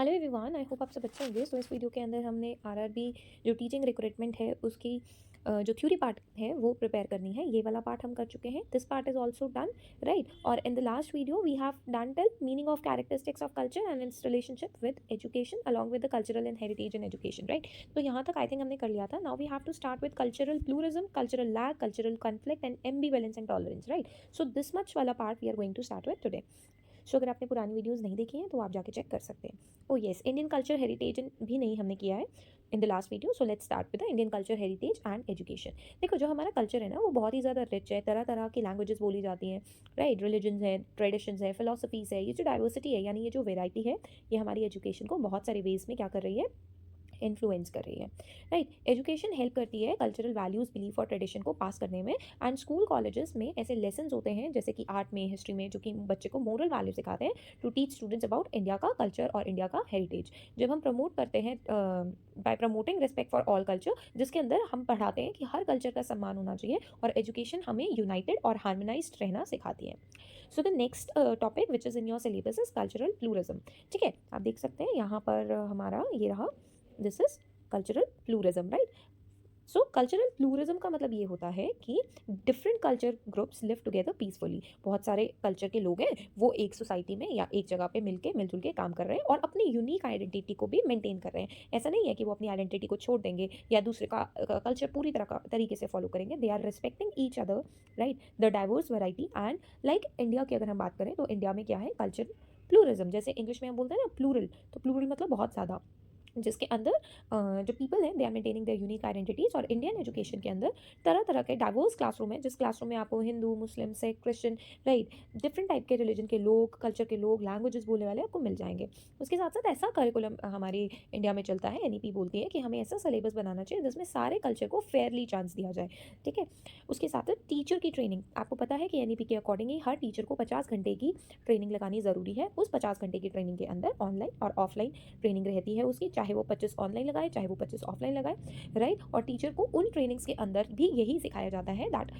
Hello everyone, I hope आप सब अच्छे होंगे। सो इस वीडियो के अंदर हमने आरआरबी जो टीचिंग रिक्रूटमेंट है उसकी जो थ्योरी पार्ट है वो प्रिपेयर करनी है। ये वाला पार्ट हम कर चुके हैं। This part is also done, right. और in the last video we have done till meaning of characteristics of culture and its relationship with education along with the cultural and heritage in education, right. तो यहाँ तक I think हमने कर लिया था। Now we have to start with cultural pluralism, cultural lag, cultural conflict and ambivalence and tolerance, right. So this much वाला part we are going to start with today. So अगर आपने पुरानी videos नहीं देखी हैं तो आप जाके चेक कर सकते हैं। ओ येस, इंडियन कल्चर हेरिटेज भी नहीं हमने किया है इन the last video. So let's start with the Indian culture heritage and education. देखो, जो हमारा कल्चर है ना वो बहुत ही ज़्यादा रिच है। तरह तरह की लैंग्वेजेस बोली जाती हैं, राइट। रिलीजन्स है, ट्रेडिशंस है, फिलोसफीज़ है। ये जो डाइवर्सिटी है, यानी ये जो वेराइटी है, ये हमारी एजुकेशन को बहुत सारे वेज में क्या कर रही है, इन्फ्लुएंस कर रही है, राइट। एजुकेशन हेल्प करती है कल्चरल वैल्यूज़, बिलीफ और ट्रेडिशन को पास करने में। एंड स्कूल कॉलेजेस में ऐसे लेसन्स होते हैं जैसे कि आर्ट में, हिस्ट्री में, जो कि बच्चे को मोरल वैल्यू सिखाते हैं to teach students about India का कल्चर और इंडिया का हेरिटेज। जब हम प्रमोट करते हैं by promoting respect for all culture, जिसके अंदर हम पढ़ाते हैं कि हर कल्चर का सम्मान होना चाहिए, और एजुकेशन हमें यूनाइटेड और हार्मोनाइज्ड रहना सिखाती है। So the next topic which is in your syllabus is cultural pluralism. ठीक है, आप देख सकते हैं यहाँ पर हमारा ये रहा, this is cultural pluralism, right. So cultural pluralism का मतलब ये होता है कि different culture groups live together peacefully. बहुत सारे कल्चर के लोग हैं, वो एक सोसाइटी में या एक जगह पे मिलके मिलजुल के काम कर रहे हैं और अपनी यूनिक आइडेंटिटी को भी मेंटेन कर रहे हैं। ऐसा नहीं है कि वो अपनी आइडेंटिटी को छोड़ देंगे या दूसरे का कल्चर पूरी तरह का तरीके से फॉलो करेंगे। They are respecting each other, right, the diverse variety. And like India की अगर हम बात करें तो इंडिया में क्या है, कल्चर प्लूरिज्म। जैसे इंग्लिश में हम बोलते हैं ना प्लूरल, तो प्लूरल मतलब बहुत ज़्यादा, जिसके अंदर जो पीपल हैं they are maintaining their unique identities. और इंडियन एजुकेशन के अंदर तरह तरह के डाइवर्स क्लासरूम है, जिस क्लासरूम में आपको Hindu, Muslim, Sikh, Christian, right, different type के रिलीजन के लोग, कल्चर के लोग, लैंग्वेजेस बोलने वाले आपको मिल जाएंगे। उसके साथ साथ ऐसा करिकुलम हमारी इंडिया में चलता है, एनईपी बोलती है कि हमें ऐसा सिलेबस बनाना चाहिए जिसमें सारे कल्चर को फेयरली चांस दिया जाए। ठीक है, उसके साथ साथ टीचर की ट्रेनिंग। आपको पता है कि एनईपी के अकॉर्डिंग ही हर टीचर को 50 घंटे की ट्रेनिंग लगानी ज़रूरी है। उस 50 घंटे की ट्रेनिंग के अंदर ऑनलाइन और ऑफलाइन ट्रेनिंग रहती है उसकी, चाहे वो 25 ऑनलाइन लगाए चाहे वो 25 ऑफलाइन लगाए, राइट। और टीचर को उन ट्रेनिंग्स के अंदर भी यही सिखाया जाता है that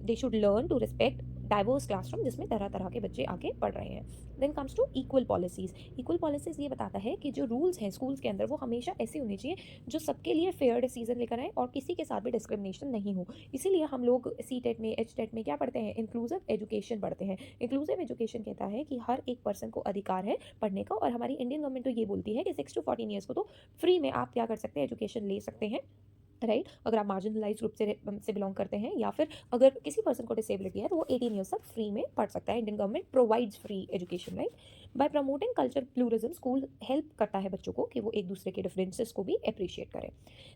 they should learn to respect diverse classroom, जिसमें तरह तरह के बच्चे आके पढ़ रहे हैं। Then comes to equal policies. Equal policies ये बताता है कि जो रूल्स हैं स्कूल्स के अंदर वो हमेशा ऐसे होने चाहिए जो सबके लिए फेयर डिसीजन लेकर आए और किसी के साथ भी डिस्क्रिमिनेशन नहीं हो। इसीलिए हम लोग सी टेट में, एच टेट में क्या पढ़ते हैं, इंक्लूसिव एजुकेशन पढ़ते हैं। इंक्लूसिव एजुकेशन कहता है कि हर एक पर्सन को अधिकार है पढ़ने का। और हमारी इंडियन गवर्नमेंट तो ये बोलती है कि 6 to 14 ईयर्स को तो फ्री में आप क्या कर सकते हैं, एजुकेशन ले सकते हैं, राइट। अगर आप मार्जिनलाइज ग्रुप से बिलोंग करते हैं या फिर अगर किसी पर्सन को डिसेबिलिटी है तो वो 18 ईयर्स तक फ्री में पढ़ सकता है। Indian government provides free education, right. By promoting culture pluralism, school help करता है बच्चों को कि वो एक दूसरे के डिफरेंसेस को भी अप्रिशिएट करें।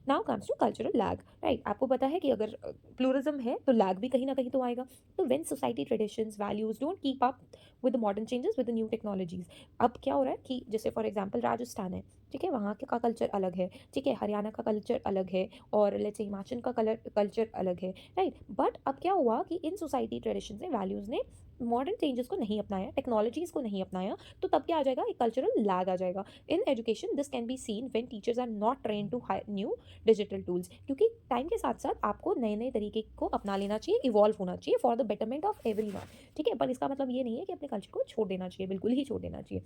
Now comes to cultural lag, right. आपको पता है कि अगर प्लूरिज्म है तो लैग भी कहीं ना कहीं तो आएगा। तो when society traditions values don't keep up with modern changes with new technologies. अब क्या हो रहा है कि जैसे फॉर एग्जाम्पल राजस्थान है, ठीक है, वहाँ का कल्चर अलग है, ठीक है, हरियाणा का कल्चर अलग है, और लेट्स से हिमाचल का कल्चर अलग है, राइट। बट अब क्या हुआ कि इन सोसाइटी ट्रेडिशंस ने, वैल्यूज़ ने मॉडर्न चेंजेस को नहीं अपनाया, टेक्नोलॉजीज को नहीं अपनाया, तो तब क्या आ जाएगा, एक कल्चरल लैग आ जाएगा। In education this can be seen when teachers are not train to new digital tools, क्योंकि टाइम के साथ साथ आपको नए नए तरीके को अपना लेना चाहिए, इवॉल्व होना चाहिए for the betterment of everyone. ठीक है, पर इसका मतलब ये नहीं है कि अपने कल्चर को छोड़ देना चाहिए, बिल्कुल ही छोड़ देना चाहिए।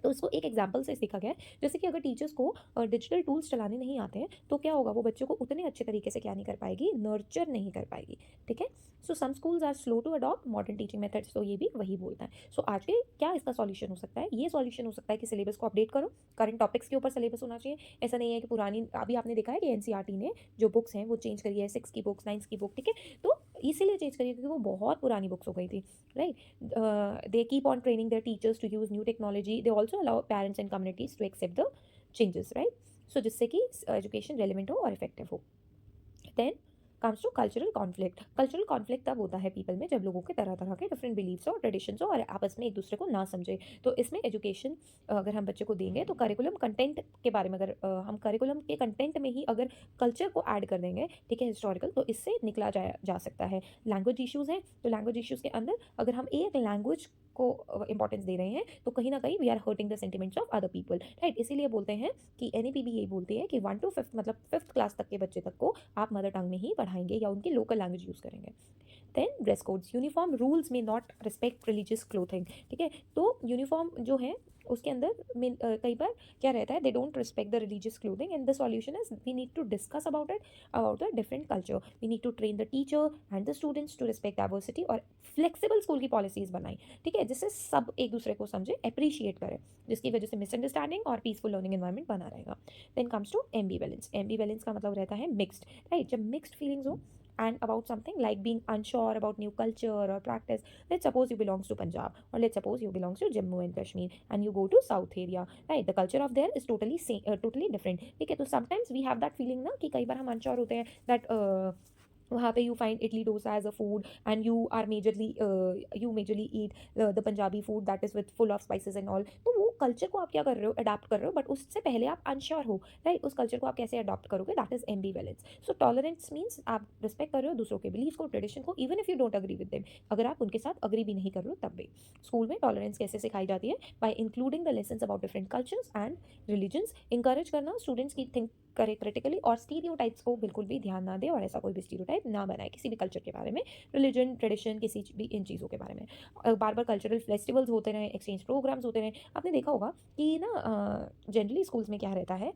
तो इसको एक एग्जाम्पल से सीखा गया है, जैसे कि अगर टीचर्स को डिजिटल टूल्स चलाने नहीं आते हैं तो क्या होगा, वो बच्चों को उतने अच्छे तरीके से क्या नहीं कर पाएगी, नर्चर नहीं कर पाएगी। ठीक है, so some schools are slow to adopt modern teaching methods, तो ये भी वही बोलता है। सो आज के क्या इसका सॉल्यूशन हो सकता है, ये सॉल्यूशन हो सकता है कि सिलेबस को अपडेट करो, करंट टॉपिक्स के ऊपर सिलेबस होना चाहिए। ऐसा नहीं है कि पुरानी, अभी आपने देखा है कि एनसीईआरटी ने जो बुक्स हैं वो चेंज करी है, 6 की बुक्स, 9 की बुक, ठीक है, तो इसीलिए चेंज करी है क्योंकि वो बहुत पुरानी बुक्स हो गई थी, right. They keep on training their teachers to use new technology. They also allow parents and communities to accept the changes, right? So जिससे कि एजुकेशन रेलिवेंट हो और इफेक्टिव हो। Then comes to cultural conflict. Cultural conflict तब होता है people में जब लोगों के तरह तरह के डिफरेंट बिलीव्स हो, ट्रेडिशंस हो और आपस में एक दूसरे को ना समझे। तो इसमें एजुकेशन अगर हम बच्चे को देंगे तो करिकुलम कंटेंट के बारे में, अगर हम करिकुलम के कंटेंट में ही अगर कल्चर को ऐड कर देंगे, ठीक है, हिस्टोरिकल, तो इससे निकला जा सकता है। लैंग्वेज इश्यूज़ हैं तो लैंग्वेज इश्यूज़ के अंदर अगर हम एक लैंग्वेज को इंपॉर्टेंस दे रहे हैं तो कहीं ना कहीं we are hurting the sentiments of other people, right. इसीलिए बोलते हैं कि एनईपी भी यही बोलती है कि 1 to 5 मतलब 5th क्लास तक के बच्चे तक को आप मदर टंग में ही पढ़ाएंगे या उनकी लोकल लैंग्वेज यूज़ करेंगे। Then dress codes, uniform rules में नॉट रिस्पेक्ट रिलीजियस क्लोथिंग, ठीक है। तो यूनिफॉर्म जो है उसके अंदर कई बार क्या रहता है, they don't respect the religious clothing, and the solution is we need to discuss about it, about the different culture, we need to train the teacher and the students to respect diversity, और flexible school की policies बनाई, ठीक है, जिससे सब एक दूसरे को समझे, अप्रिशिएट करें, जिसकी वजह से मिसअंडरस्टैंडिंग और पीसफुल लर्निंग एनवायरनमेंट बना रहेगा। Then comes to ambivalence. Ambivalence का मतलब रहता है मिक्स्ड, राइट, जब मिक्स्ड फीलिंग्स हो and about something like being unsure about new culture or practice. Let's suppose you belongs to Punjab, or let's suppose you belongs to Jammu and Kashmir, and you go to South area, right? The culture of there is totally same, totally different, ठीक है, तो sometimes we have that feeling ना कि कई बार हम unsure होते हैं that वहाँ पे you find idli dosa as a food, and you majorly eat the Punjabi food that is with full of spices and all, तो वो कल्चर को आप क्या कर रहे हो, अडाप्ट कर रहे हो, बट उससे पहले आप अनश्योर हो, राइट, उस कल्चर को आप कैसे अडॉप्ट करोगे, that is ambivalence. So tolerance means आप रिस्पेक्ट कर रहे हो दूसरों के बिलीफ को, ट्रेडिशन को, even if you don't agree with them, अगर आप उनके साथ अग्री भी नहीं कर रहे हो तब भी। स्कूल में टॉलरेंस कैसे सिखाई जाती है, bye including the lessons about different cultures and religions, encourage करना स्टूडेंट्स की थिंक करे क्रिटिकली, और स्टीरियोटाइप्स को बिल्कुल भी ध्यान ना दे, और ऐसा कोई भी स्टीरियोटाइप ना बनाए किसी भी कल्चर के बारे में, रिलीजन, ट्रेडिशन, किसी भी इन चीज़ों के बारे में। बार बार कल्चरल फेस्टिवल्स होते रहे, एक्सचेंज प्रोग्राम्स होते रहे। आपने देखा होगा कि ना जनरली स्कूल्स में क्या रहता है,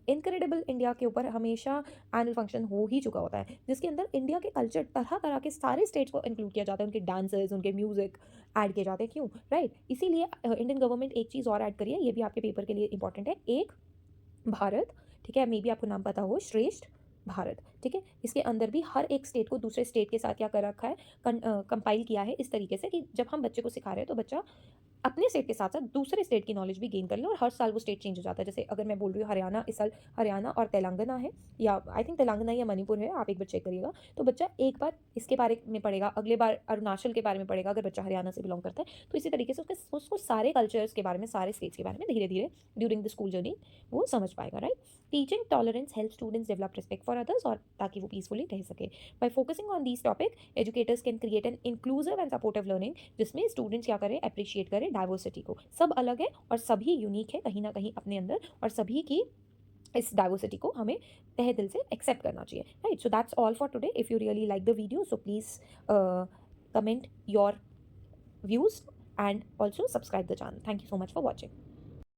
इनक्रेडिबल इंडिया के ऊपर हमेशा एनुअल फंक्शन हो ही चुका होता है, जिसके अंदर इंडिया के कल्चर, तरह तरह के सारे स्टेट्स को इंक्लूड किया जाता है, उनके डांसेस, उनके म्यूजिक ऐड किए जाते हैं, क्यों, राइट, इसीलिए इंडियन गवर्नमेंट एक चीज़ और ऐड करी है, ये भी आपके पेपर के लिए इंपॉर्टेंट है, एक भारत, ठीक है, मे बी आपको नाम पता हो, श्रेष्ठ भारत, ठीक है, इसके अंदर भी हर एक स्टेट को दूसरे स्टेट के साथ क्या कर रखा है, कंपाइल किया है इस तरीके से कि जब हम बच्चे को सिखा रहे हैं तो बच्चा अपने स्टेट के साथ साथ दूसरे स्टेट की नॉलेज भी गेन कर ले, और हर साल वो स्टेट चेंज हो जाता है। जैसे अगर मैं बोल रही हूँ हरियाणा, इस साल हरियाणा और तेलंगाना है, या आई थिंक तेलंगाना या मणिपुर है, आप एक बार चेक करिएगा, तो बच्चा एक बार इसके बारे में पढ़ेगा, अगले बार अरुणाचल के बारे में पढ़ेगा, अगर बच्चा हरियाणा से बिलोंग करता है, तो इसी तरीके से उसको सारे कल्चर्स के बारे में, सारे स्टेट्स के बारे में धीरे धीरे ड्यूरिंग द स्कूल जर्नी वो समझ पाएगा, right. Teaching tolerance help students develop respect for others, और ताकि वो पीसफुली रह सके। Bye focusing on these topic, educators can create an inclusive and supportive learning, जिसमें स्टूडेंट्स क्या करें, अप्रिशिएट करें डाइवर्सिटी को, सब अलग है और सभी यूनिक है कहीं ना कहीं अपने अंदर, और सभी की इस डाइवर्सिटी को हमें तहे दिल से एक्सेप्ट करना चाहिए, right. So that's all for today. If you really like the video, so please comment your views and also subscribe the channel. Thank you so much for watching.